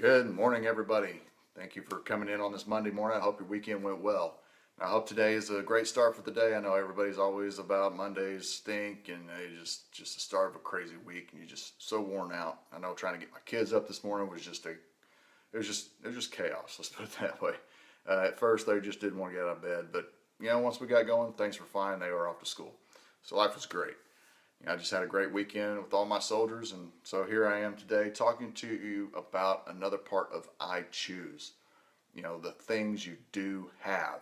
Good morning, everybody. Thank you for coming in on this Monday morning. I hope your weekend went well. I hope today is a great start for the day. I know everybody's always about Mondays stink and they just the start of a crazy week and you're just so worn out. I know trying to get my kids up this morning was just it was just chaos. Let's put it that way. At first they just didn't want to get out of bed, but once we got going, things were fine. They were off to school, so life was great. I just had a great weekend with all my soldiers, and so here I am today talking to you about another part of I Choose. The things you do have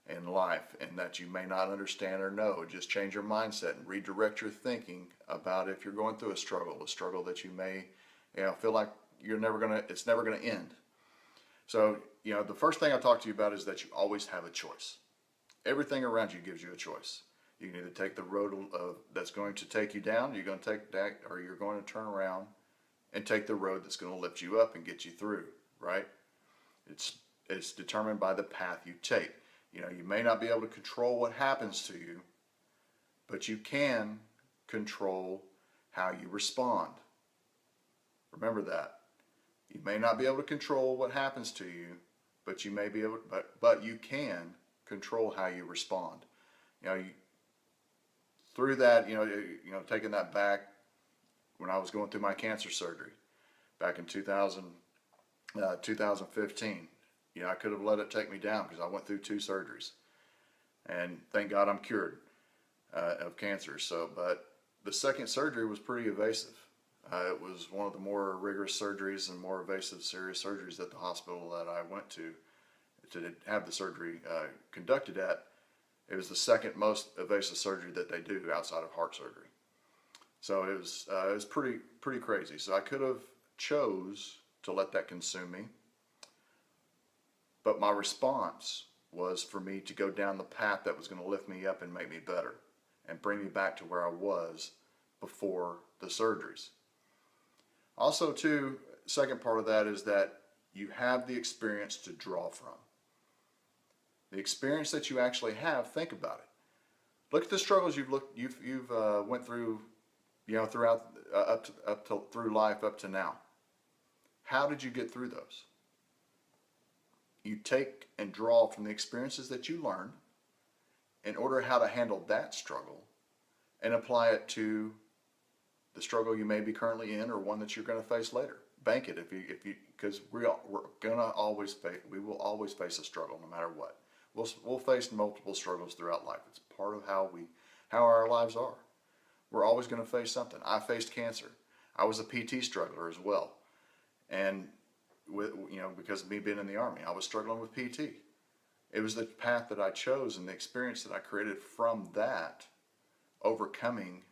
in life and that you may not understand or know. Just change your mindset and redirect your thinking about if you're going through a struggle that you may, feel like it's never gonna end. So, the first thing I talk to you about is that you always have a choice. Everything around you gives you a choice. You can either take the road that's going to take you down, you're going to take that, or you're going to turn around and take the road that's going to lift you up and get you through, right? It's determined by the path you take. You may not be able to control what happens to you, but you can control how you respond. Remember that. You may not be able to control what happens to you, but you may be able, but you can control how you respond. Through that, taking that back when I was going through my cancer surgery back in 2015, I could have let it take me down because I went through two surgeries, and thank God I'm cured of cancer. So, but the second surgery was pretty evasive. It was one of the more rigorous surgeries and more evasive, serious surgeries at the hospital that I went to have the surgery conducted at. It was the second most invasive surgery that they do outside of heart surgery. So it was pretty crazy. So I could have chose to let that consume me, but my response was for me to go down the path that was going to lift me up and make me better and bring me back to where I was before the surgeries. Also, too, second part of that is that you have the experience to draw from. The experience that you actually have, think about it. Look at the struggles you've went through, throughout through life up to now. How did you get through those? You take and draw from the experiences that you learned in order how to handle that struggle and apply it to the struggle you may be currently in or one that you're going to face later. Bank it because we will always face a struggle no matter what. We'll face multiple struggles throughout life. It's part of how our lives are. We're always going to face something. I faced cancer. I was a PT struggler as well, and because of me being in the Army, I was struggling with PT. It was the path that I chose and the experience that I created from that, overcoming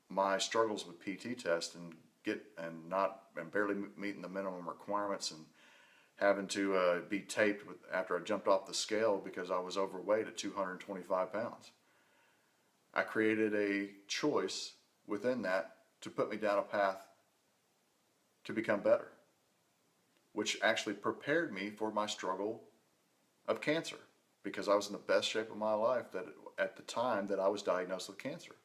my struggles with PT tests and barely meeting the minimum requirements and having to be taped after I jumped off the scale because I was overweight at 225 pounds. I created a choice within that to put me down a path to become better, which actually prepared me for my struggle of cancer because I was in the best shape of my life at the time that I was diagnosed with cancer.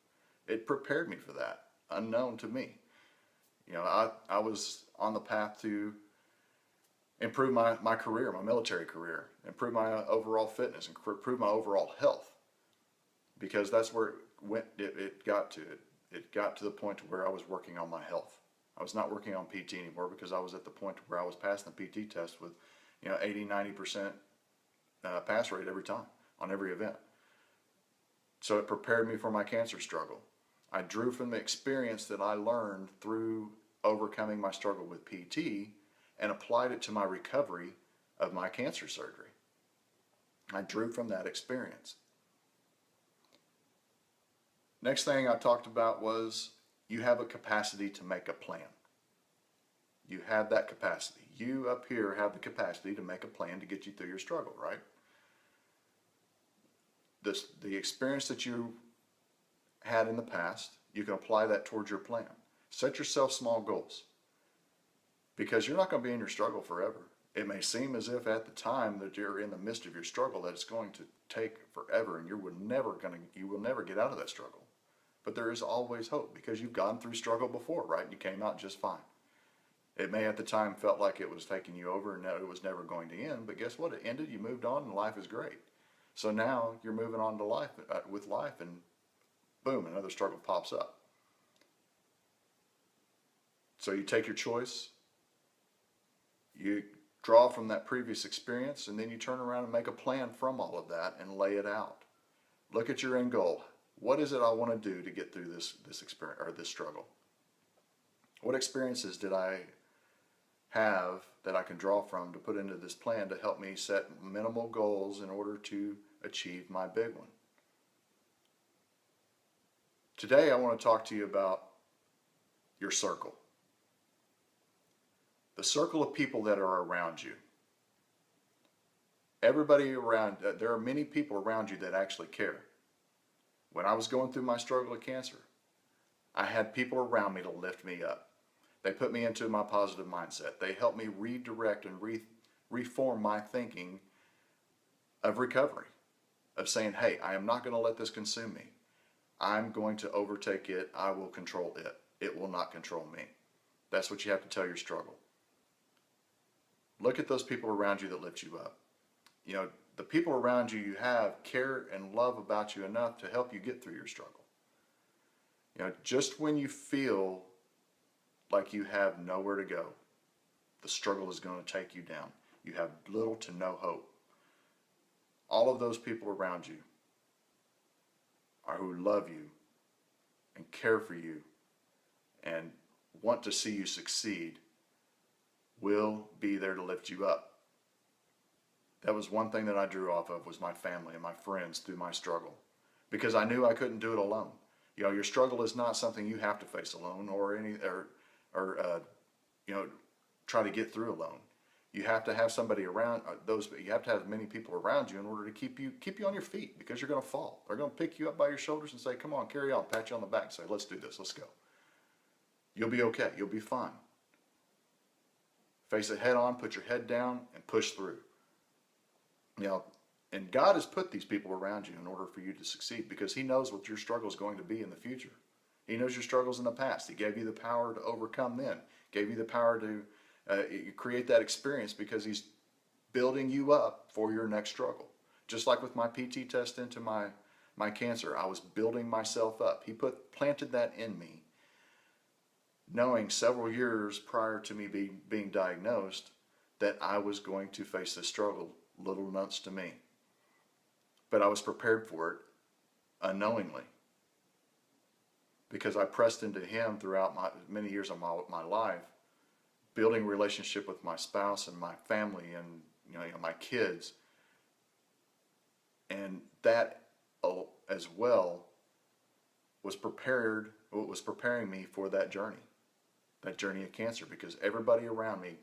It prepared me for that, unknown to me. I was on the path to improve my career, my military career, improve my overall fitness, and improve my overall health, because that's where it got to. It got to the point where I was working on my health. I was not working on PT anymore because I was at the point where I was passing the PT test with 80-90% pass rate every time on every event. So it prepared me for my cancer struggle. I drew from the experience that I learned through overcoming my struggle with PT and applied it to my recovery of my cancer surgery. I drew from that experience. Next thing I talked about was you have a capacity to make a plan. You have that capacity. You up here have the capacity to make a plan to get you through your struggle, right? The experience that you had in the past, you can apply that towards your plan. Set yourself small goals, because you're not going to be in your struggle forever. It may seem as if at the time that you're in the midst of your struggle that it's going to take forever and you will never get out of that struggle. But there is always hope because you've gone through struggle before, right? You came out just fine. It may at the time felt like it was taking you over and that it was never going to end, but guess what? It ended, you moved on, and life is great. So now you're moving on to life with life, and boom, another struggle pops up. So you take your choice, you draw from that previous experience, and then you turn around and make a plan from all of that and lay it out. Look at your end goal. What is it I want to do to get through this experience or this struggle? What experiences did I have that I can draw from to put into this plan to help me set minimal goals in order to achieve my big one? Today I want to talk to you about your circle. The circle of people that are around you. Everybody around, there are many people around you that actually care. When I was going through my struggle with cancer, I had people around me to lift me up. They put me into my positive mindset. They helped me redirect and reform my thinking of recovery, of saying, hey, I am not going to let this consume me. I'm going to overtake it. I will control it. It will not control me. That's what you have to tell your struggle. Look at those people around you that lift you up. You know, the people around you have care and love about you enough to help you get through your struggle. You know, just when you feel like you have nowhere to go, the struggle is going to take you down. You have little to no hope. All of those people around you are who love you and care for you and want to see you succeed will be there to lift you up. That was one thing that I drew off of, was my family and my friends through my struggle, because I knew I couldn't do it alone. You know, your struggle is not something you have to face alone or try to get through alone. You have to have somebody around you have to have many people around you in order to keep you on your feet, because you're going to fall. They're going to pick you up by your shoulders and say, come on, carry on, pat you on the back and say, let's do this, let's go. You'll be okay, you'll be fine. Face it head on, put your head down, and push through. You know, and God has put these people around you in order for you to succeed, because He knows what your struggle is going to be in the future. He knows your struggles in the past. He gave you the power to overcome them. Gave you the power to create that experience, because He's building you up for your next struggle. Just like with my PT test into my cancer, I was building myself up. He planted that in me, knowing several years prior to me being diagnosed that I was going to face this struggle, little nuts to me. But I was prepared for it unknowingly, because I pressed into Him throughout many years of my life, building a relationship with my spouse and my family and my kids, and that as well was preparing me for that journey of cancer, because everybody around me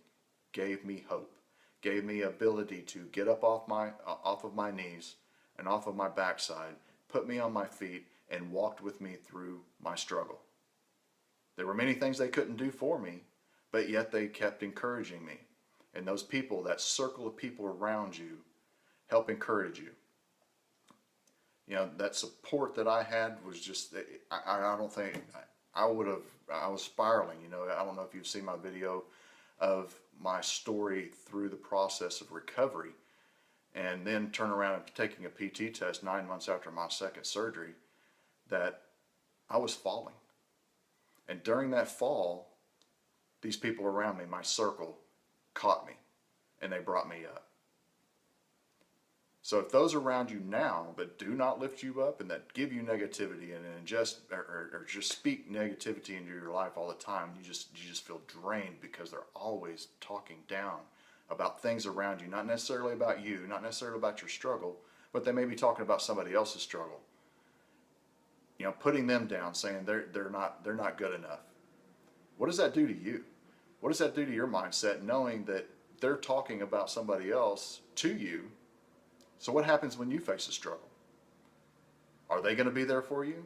gave me hope, gave me ability to get up off of my knees and off of my backside, put me on my feet, and walked with me through my struggle. There were many things they couldn't do for me, but yet they kept encouraging me. And those people, that circle of people around you, help encourage you. You know, that support that I had was just, I don't think, I was spiraling. You know, I don't know if you've seen my video of my story through the process of recovery, and then turn around and taking a PT test 9 months after my second surgery, that I was falling. And during that fall, these people around me, my circle, caught me, and they brought me up. So if those around you now that do not lift you up and that give you negativity and just speak negativity into your life all the time, you just feel drained, because they're always talking down about things around you, not necessarily about you, not necessarily about your struggle, but they may be talking about somebody else's struggle. You know, putting them down, saying they're not good enough. What does that do to you? What does that do to your mindset, knowing that they're talking about somebody else to you? So what happens when you face a struggle? Are they going to be there for you?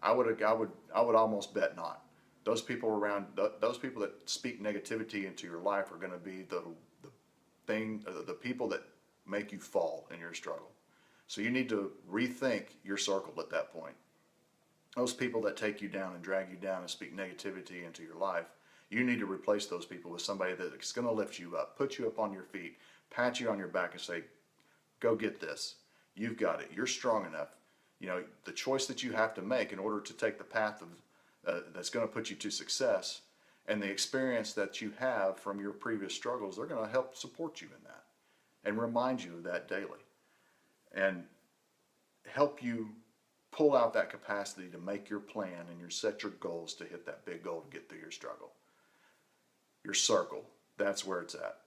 I would almost bet not. Those people around, those people that speak negativity into your life are going to be the people that make you fall in your struggle. So you need to rethink your circle at that point. Those people that take you down and drag you down and speak negativity into your life, You need to replace those people with somebody that's going to lift you up, put you up on your feet, pat you on your back and say, go get this. You've got it. You're strong enough. You know, the choice that you have to make in order to take the path of that's going to put you to success, and the experience that you have from your previous struggles, they're going to help support you in that and remind you of that daily and help you pull out that capacity to make your plan and set your goals to hit that big goal to get through your struggle. Your circle, that's where it's at.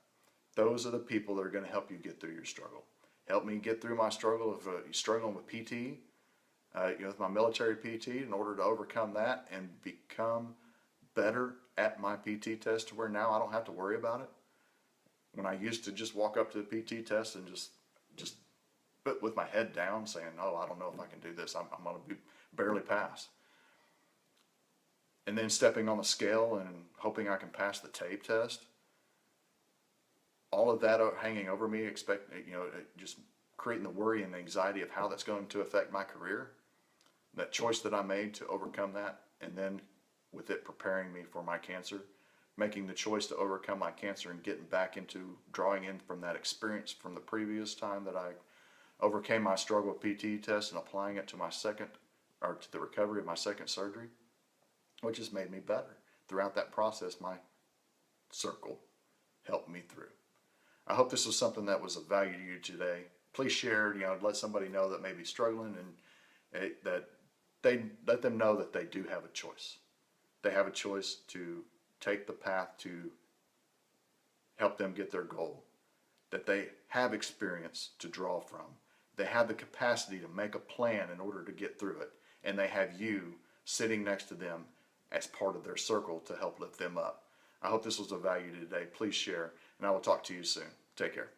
Those are the people that are going to help you get through your struggle. Help me get through my struggle of struggling with PT, with my military PT, in order to overcome that and become better at my PT test to where now I don't have to worry about it. When I used to just walk up to the PT test and just but with my head down saying, oh, I don't know if I can do this. I'm going to barely pass. And then stepping on the scale and hoping I can pass the tape test. All of that hanging over me, just creating the worry and the anxiety of how that's going to affect my career. That choice that I made to overcome that, and then with it preparing me for my cancer, making the choice to overcome my cancer and getting back into drawing in from that experience from the previous time that I overcame my struggle with PT test and applying it to to the recovery of my second surgery, which has made me better. Throughout that process, my circle helped me through. I hope this was something that was of value to you today. Please share, let somebody know that may be struggling, and that they let them know that they do have a choice. They have a choice to take the path to help them get their goal, that they have experience to draw from. They have the capacity to make a plan in order to get through it, and they have you sitting next to them as part of their circle to help lift them up. I hope this was of value today. Please share, and I will talk to you soon. Take care.